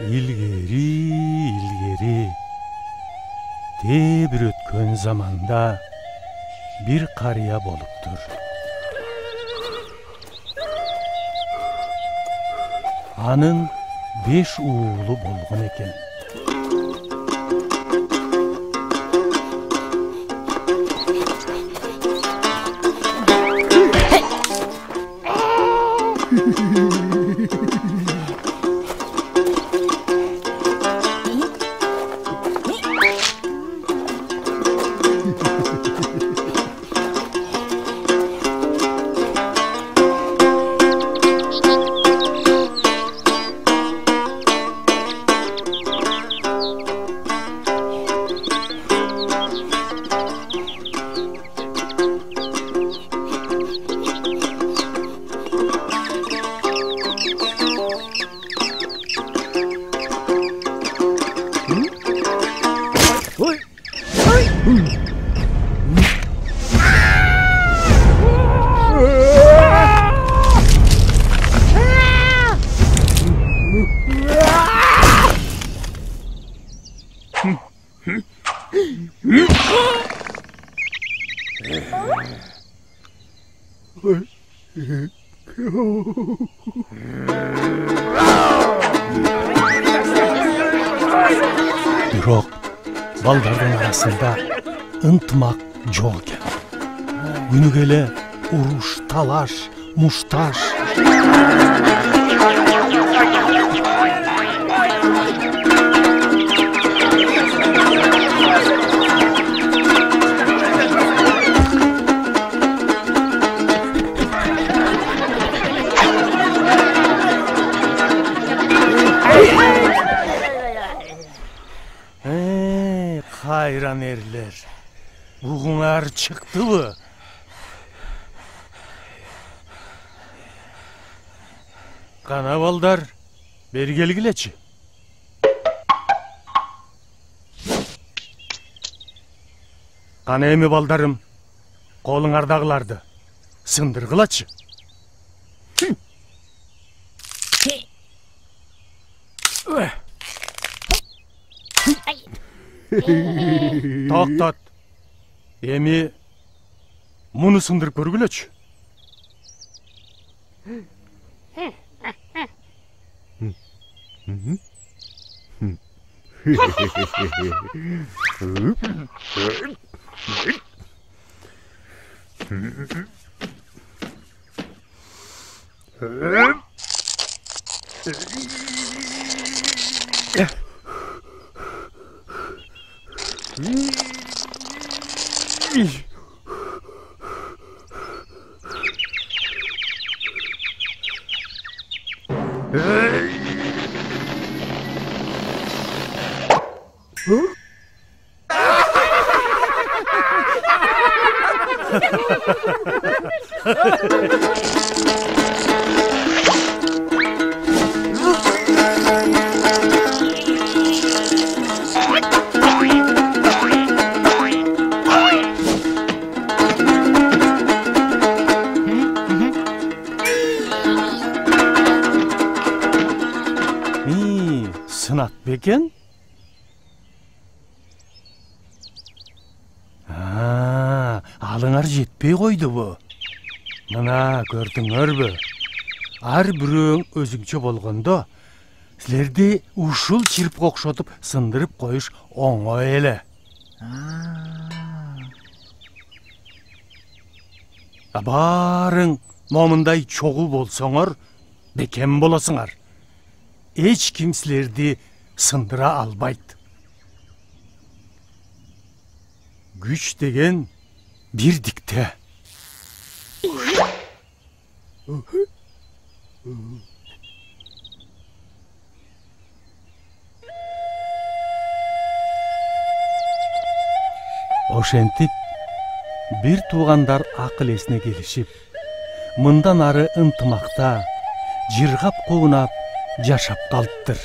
ilgeri tebir ötkön zamanda bir karıya boluptur. Anın 5 uğulu bolgun eken. Бирок балдардын арасында ынтымак жок экен. Күнү келе уруш, талаш, мушташ. Hayran erler. Buğunar çıktı mı? Kana baldar, beri gelgileçi. Kana emi baldarım, kolunardagılardı. Sındırgılaçı. Тоқтат. Эми муну сындырып көргүлөчү. Sınat beken? Alыңар жетпей қойды bu. Мына көрдүңөрбү? Ар бирөөң өзүңчө болгондо, силерди ушул чирпке окшотуп сындырып коюш оңой эле. Барың момундай чогуу болсоңор, бекем болосуңар. Эч ким силерди сындыра албайт. Güç деген бирдикте. Ошентип бир туугандар акыл эсине келишип, мындан ары ынтымакта, жыргап куунап жашап калыптыр.